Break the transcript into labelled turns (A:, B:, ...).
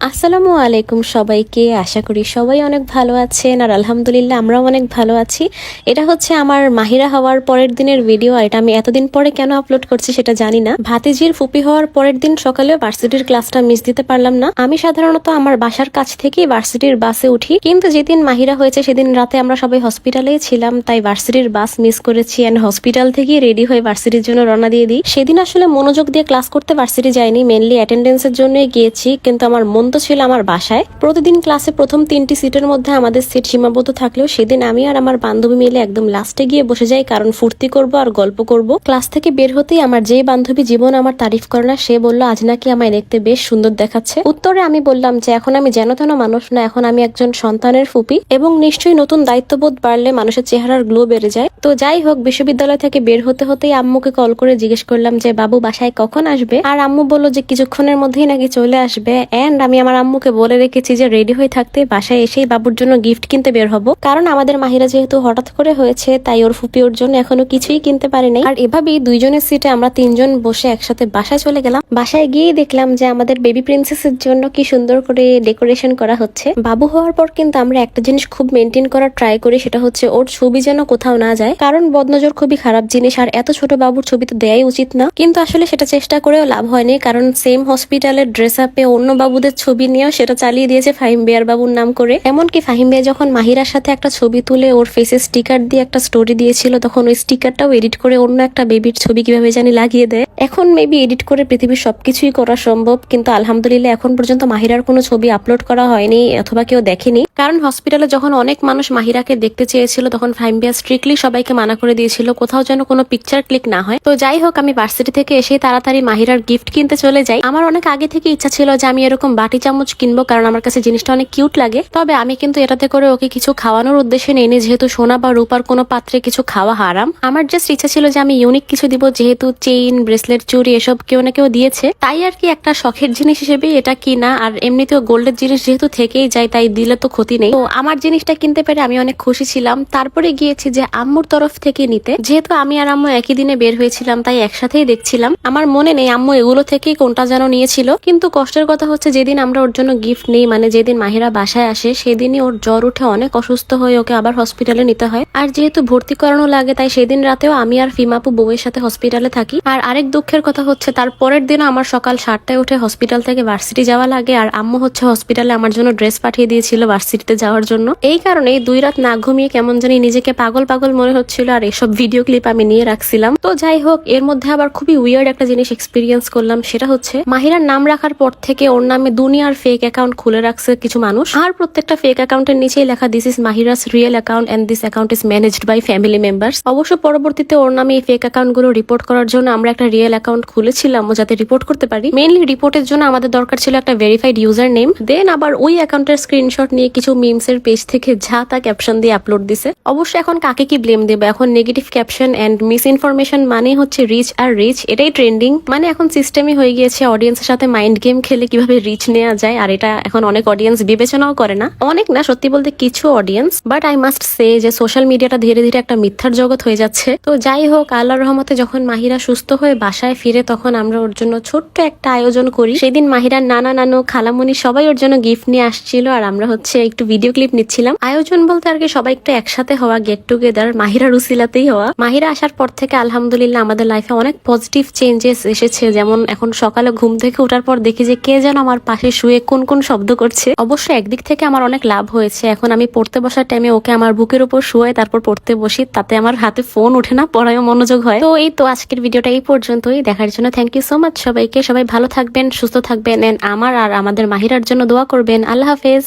A: আসসালামু আলাইকুম সবাইকে। আশা করি সবাই অনেক ভালো আছেন আর আলহামদুলিল্লাহ আমরাও অনেক ভালো আছি। এটা হচ্ছে আমার মাহিরা হওয়ার পরের দিনের ভিডিও। আর এটা আমি এতদিন পরে কেন আপলোড করছি সেটা জানি না। ভাতিজির ফুপি হওয়ার পরের দিন সকালে ভার্সিটির ক্লাসটা মিস দিতে পারলাম না। আমি সাধারণত আমার বাসার কাছ থেকেই ভার্সিটির বাসে উঠি, কিন্তু যেদিন মাহিরা হয়েছে সেদিন রাতে আমরা সবাই হসপিটালেই ছিলাম, তাই ভার্সিটির বাস মিস করেছি এন্ড হসপিটাল থেকেই রেডি হয়ে ভার্সিটির জন্য রওনা দিয়ে দিই। সেদিন আসলে মনোযোগ দিয়ে ক্লাস করতে ভার্সিটি যাইনি, মেনলি অ্যাটেন্ডেন্সের জন্যই গিয়েছি, কিন্তু আমার মন তো ছিল আমার বাসায়। প্রতিদিন ক্লাসে প্রথম 3টি সিটের মধ্যে আমাদের সিট সীমাবদ্ধ থাকলেও সেদিন আমি আর আমার বান্ধবী মিলে একদম লাস্টে গিয়ে বসে যাই, কারণ ফুর্তি করব আর গল্প করব। ক্লাস থেকে বের হতেই আমার যে বান্ধবী জীবন আমার তারিফ করে না, সে বলল আজ নাকি আমায় দেখতে বেশ সুন্দর দেখাচ্ছে। উত্তরে আমি বললাম যে এখন আমি যেন তেন মানুষ না, এখন আমি একজন সন্তানের ফুপি, এবং নিশ্চয়ই নতুন দায়িত্ববোধ বাড়লে মানুষের চেহারার গ্লো বেড়ে যায়। তো যাই হোক, বিশ্ববিদ্যালয় থেকে বের হতে হতেই আম্মুকে কল করে জিজ্ঞেস করলাম যে বাবু বাসায় কখন আসবে, আর আম্মু বলল যে কিছুক্ষণের মধ্যেই নাকি চলে আসবে। এন্ড আমি আমার আম্মুকে বলে রেখেছি যে রেডি হয়ে থাকতে, বাসায় এসেই বাবুর জন্য গিফট কিনতে বের হব, কারণ আমাদের মাহিরা যেহেতু হঠাৎ করে হয়েছে তাই ওর ফুপি ওর জন্য এখনো কিছুই কিনতে পারে নাই। আর এভাবেই দুইজনের সিটে আমরা 3জন বসে একসাথে বাসায় চলে গেলাম। বাসায় গিয়ে দেখলাম যে আমাদের বেবি প্রিন্সেসের জন্য কি সুন্দর করে ডেকোরেশন করা হচ্ছে। বাবু হওয়ার পর কিন্তু আমরা একটা জিনিস খুব মেনটেন করার ট্রাই করি, সেটা হচ্ছে ওর ছবি যেন কোথাও না যায়, কারণ বদনজর খুবই খারাপ জিনিস আর এত ছোট বাবুর ছবি তো দেয়াই উচিত না। কিন্তু আসলে সেটা চেষ্টা করেও লাভ হয়নি, কারণ সেম হসপিটালের ড্রেস আপে অন্য বাবুদের ছবি নিয়েও সেটা চালিয়ে দিয়েছে ফাহিম বেয়ার বাবুর নাম করে। এমনকি ফাহিম বেয়া যখন মাহিরার সাথে একটা ছবি তুলে ওর ফেসে স্টিকার দিয়ে একটা স্টোরি দিয়েছিল, তখন ওই স্টিকারটাও এডিট করে অন্য একটা বেবির ছবি কিভাবে জানি লাগিয়ে দেয়। এখন মেবি এডিট করে পৃথিবীর সবকিছুই করা সম্ভব, কিন্তু আলহামদুলিল্লাহ এখন পর্যন্ত মাহিরার কোনো ছবি আপলোড করা হয়নি অথবা কেউ দেখেনি, কারণ হসপিটালে যখন অনেক মানুষ মাহিরাকে দেখতে চেয়েছিল তখন ফাহিম বেয়া স্ট্রিক্টলি সবাইকে মানা করে দিয়েছিল কোথাও যেন কোনো পিকচার ক্লিক না হয়। তো যাই হোক, আমি ভার্সিটি থেকে এসে তাড়াতাড়ি মাহিরার গিফট কিনতে চলে যাই। আমার অনেক আগে থেকে ইচ্ছা ছিল যে আমি এরকম বাটি চামচ কিনবো, কারণ আমার কাছে জিনিসটা অনেক কিউট লাগে। তবে আমি কিন্তু এটাতে করে ওকে কিছু খাওয়ানোর উদ্দেশ্যে নেইনি, যেহেতু সোনা বা রূপার কোনো পাত্রে কিছু খাওয়া হারাম। আমার জাস্ট ইচ্ছা ছিল যে আমি ইউনিক কিছু দিব, যেহেতু চেইন, ব্রেসলেট, চুড়ি এসব কেউ না কেউ দিয়েছে, তাই আর কি একটা শখের জিনিস হিসেবে এটা কিনা। আর এমনিতেও গোল্ডের জিনিস যেহেতু থেকেই যায়, তাই দিলে তো ক্ষতি নেই। তো আমার জিনিসটা কিনতে পেরে আমি অনেক খুশি ছিলাম। তারপরে গিয়েছি যে আম্মুর তরফ থেকে নিতে, যেহেতু আমি আর আম্মু একই দিনে বের হয়েছিলাম তাই একসাথেই দেখছিলাম। আমার মনে নেই আম্মু এগুলো থেকেই কোনটা যেন নিয়েছিল, কিন্তু কষ্টের কথা হচ্ছে যেদিন আমরা ওর জন্য গিফট নেই, মানে যেদিন মাহিরা বাসায় আসে, সেদিনই ওর জ্বর উঠে অনেক অসুস্থ হয়ে ওকে আবার হসপিটালে নিতে হয়। আর যেহেতু ভর্তি করানো লাগে, তাই সেদিন রাতেও আমি আর ফিমাপু বউয়ের সাথে হসপিটালে থাকি। আর আরেক দুঃখের কথা হচ্ছে তার পরের দিনও আমার সকাল 7টায় উঠে হসপিটাল থেকে ভার্সিটি যাওয়া লাগে, আর আম্মু হচ্ছে হসপিটালে আমার জন্য ড্রেস পাঠিয়ে দিয়েছিল ভার্সিটিতে যাওয়ার জন্য। এই কারণে 2 রাত না ঘুমিয়ে কেমন জানি নিজেকে পাগল পাগল মনে হচ্ছিল, আর এসব ভিডিও ক্লিপ আমি নিয়ে রাখছিলাম। তো যাই হোক, এর মধ্যে আবার খুবই উইয়ার্ড একটা জিনিস এক্সপিরিয়েন্স করলাম, সেটা হচ্ছে মাহিরার নাম রাখার পর থেকে ওর নামে দুনিয়ার ফেক অ্যাকাউন্ট খুলে রাখছে কিছু মানুষ, আর প্রত্যেকটা ফেক অ্যাকাউন্টের নিচেই লেখা this is Mahira's real account and this account is managed by family members. অবশ্য পরবর্তীতে ওর নামে এই ফেক অ্যাকাউন্ট গুলো রিপোর্ট করার জন্য আমরা একটা রিয়েল অ্যাকাউন্ট খুলেছিলাম, যাতে রিপোর্ট করতে পারি। মেইনলি রিপোর্টের জন্য আমাদের দরকার ছিল একটা ভেরিফাইড ইউজার নেম। দেন আবার ওই অ্যাকাউন্টের স্ক্রিনশট নিয়ে কিছু মিমসের পেজ থেকে যা তা ক্যাপশন দিয়ে আপলোড দিছে। অবশ্য এখন কাকে কি ব্লেম দেবে, এখন negative caption and misinformation মানে হচ্ছে রিচ আর রিচ, এটাই ট্রেন্ডিং। মানে এখন সিস্টেমই হয়ে গিয়েছে অডিয়েন্সের সাথে মাইন্ড গেম খেলে কিভাবে রিচ নেওয়া যায়, আর এটা এখন অনেক অডিয়েন্স বিবেচনাও করে না। অনেক না, সত্যি বলতে কিছু audience. But I must say যে সোশ্যাল মিডিয়াটা ধীরে ধীরে একটা মিথ্যার জগৎ হয়ে যাচ্ছে। তো যাই হোক, আল্লাহর রহমতে যখন মাহিরা সুস্থ হয়ে বাসায় ফিরে, তখন আমরা ওর জন্য ছোট্ট একটা আয়োজন করি। সেদিন মাহিরার নানা নানু খালামুনি সবাই ওর জন্য গিফট নিয়ে আসছিল, আর আমরা হচ্ছে একটু ভিডিও ক্লিপ নিচ্ছিলাম। আয়োজন বলতে আর কি সবাই একটু একসাথে হওয়া, গেট টুগেদার, মাহিরার উসিলাতেই হওয়া। মাহিরা আসার পর থেকে আলহামদুলিল্লাহ আমাদের লাইফে অনেক পজিটিভ চেঞ্জেস এসেছে। যেমন এখন সকালে ঘুম থেকে ওঠার পর দেখি যে কে যেন আমার পাশে শুয়ে কোন কোন শব্দ করছে। অবশ্য একদিক থেকে আমার অনেক লাভ হয়েছে, এখন আমি পড়তে বসার টাইমে ওকে আমার বুকের উপর শুয়ে তারপর পড়তে বসি, তাতে আমার হাতে ফোন ওঠে না, পড়ায়ও মনোযোগ হয়। তো এই তো আজকের ভিডিওটা এই পর্যন্তই। দেখার জন্য থ্যাংক ইউ সো মাচ সবাইকে। সবাই ভালো থাকবেন, সুস্থ থাকবেন, এন্ড আমার আর আমাদের মাহিরার জন্য দোয়া করবেন। আল্লাহ হাফেজ।